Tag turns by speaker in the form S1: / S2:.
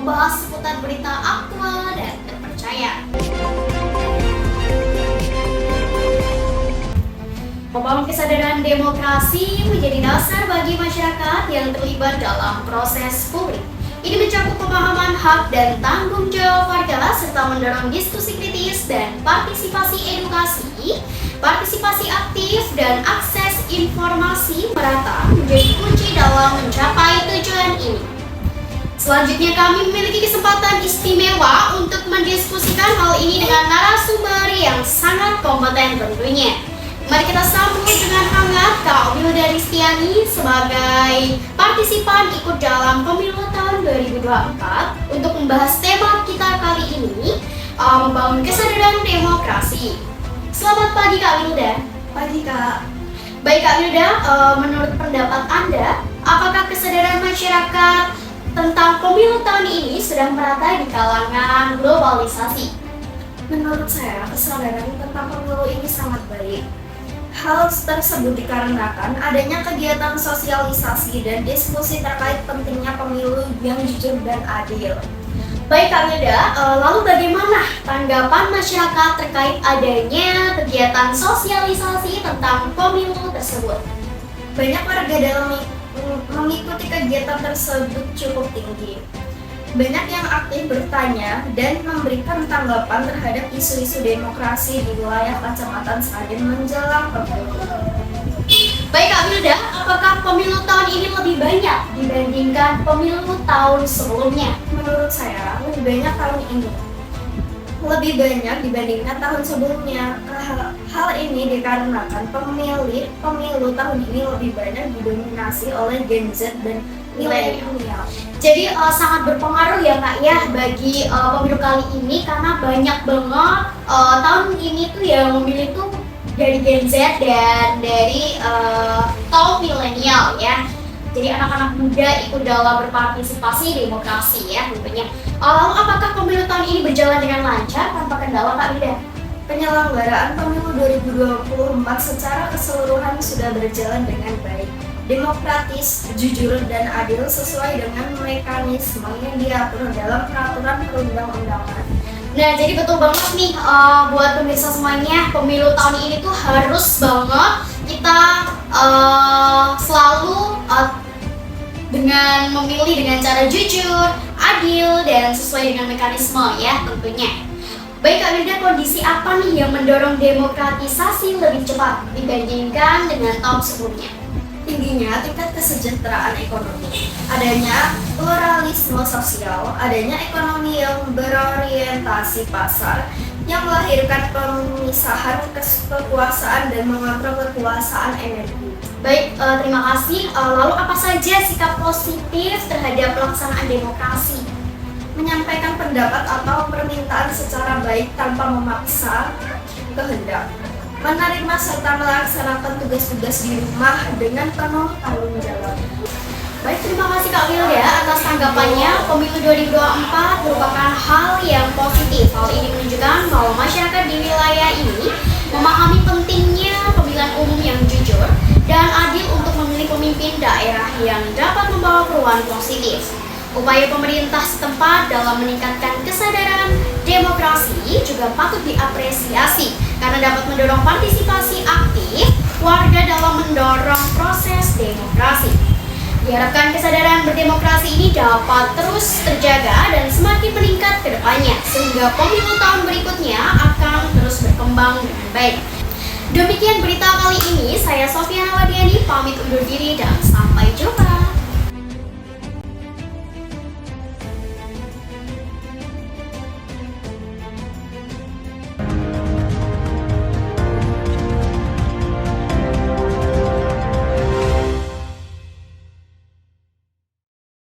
S1: membahas seputar berita aktual dan terpercaya. Membangun kesadaran demokrasi menjadi dasar bagi masyarakat yang terlibat dalam proses publik. Ini mencakup pemahaman hak dan tanggung jawab warga serta mendorong diskusi kritis dan partisipasi edukasi, partisipasi aktif dan akses informasi merata menjadi kunci dalam mencapai tujuan ini. Selanjutnya kami memiliki kesempatan istimewa untuk mendiskusikan hal ini dengan narasumber yang sangat kompeten tentunya. Mari kita sambut dengan hangat Kak Wilda Ristiani sebagai partisipan ikut dalam pemilu tahun 2024 untuk membahas tema kita kali ini, membangun kesadaran demokrasi. Selamat pagi Kak Wilda.
S2: Pagi Kak.
S1: Baik Kak Wilda, menurut pendapat Anda, apakah kesadaran masyarakat tentang pemilu tahun ini sudah merata di kalangan globalisasi?
S2: Menurut saya, kesadaran tentang pemilu ini sangat baik. Hal tersebut dikarenakan adanya kegiatan sosialisasi dan diskusi terkait pentingnya pemilu yang jujur dan adil.
S1: Baik Kak Wilda, lalu bagaimana tanggapan masyarakat terkait adanya kegiatan sosialisasi tentang pemilu tersebut?
S2: Banyak warga dalam mengikuti kegiatan tersebut cukup tinggi. Banyak yang aktif bertanya dan memberikan tanggapan terhadap isu-isu demokrasi di wilayah Kecamatan Sragen menjelang pemilu.
S1: Baik Kak Wilda, apakah pemilu tahun ini lebih banyak dibandingkan pemilu tahun sebelumnya?
S2: Menurut saya, lebih banyak tahun ini. Lebih banyak dibandingkan tahun sebelumnya. Hal ini dikarenakan pemilu tahun ini lebih banyak didominasi oleh Gen Z dan milenial.
S1: Jadi sangat berpengaruh ya Kak ya bagi pemilu kali ini karena banyak banget tahun ini tuh yang memilih tuh dari Gen Z dan dari kaum milenial ya. Jadi anak-anak muda ikut dalam berpartisipasi demokrasi ya tentunya. Lalu apakah pemilu tahun ini berjalan dengan lancar tanpa kendala Kak Wilda?
S2: Penyelenggaraan pemilu 2024 secara keseluruhan sudah berjalan dengan baik, demokratis, jujur, dan adil sesuai dengan mekanisme yang diatur dalam peraturan perundang-undangan.
S1: Nah, jadi betul banget nih buat pemirsa semuanya, pemilu tahun ini tuh harus banget kita selalu dengan memilih dengan cara jujur, adil, dan sesuai dengan mekanisme ya tentunya. Baik Kak Wilda, kondisi apa nih yang mendorong demokratisasi lebih cepat dibandingkan dengan tahun sebelumnya?
S2: Tingginya tingkat kesejahteraan ekonomi, adanya pluralisme sosial, adanya ekonomi yang berorientasi pasar, yang melahirkan pemisahan kekuasaan dan mengontrol kekuasaan energi.
S1: Baik, terima kasih. Lalu apa saja sikap positif terhadap pelaksanaan demokrasi?
S2: Menyampaikan pendapat atau permintaan secara baik tanpa memaksa kehendak. Menerima serta melaksanakan tugas-tugas di rumah dengan penuh tanggung jawab.
S1: Baik, terima kasih Kak Wilda atas tanggapannya. Pemilu 2024 merupakan hal yang positif. Hal ini menunjukkan bahwa masyarakat di wilayah ini memahami pentingnya pemilihan umum yang jujur dan adil untuk memilih pemimpin daerah yang dapat membawa perubahan positif. Upaya pemerintah setempat dalam meningkatkan kesadaran demokrasi juga patut diapresiasi karena dapat mendorong partisipasi aktif warga dalam mendorong proses demokrasi. Diharapkan kesadaran berdemokrasi ini dapat terus terjaga dan semakin meningkat ke depannya sehingga pemilu tahun berikutnya akan terus berkembang dengan baik. Demikian berita kali ini, saya Sofiana Wadiani pamit undur diri dan sampai jumpa.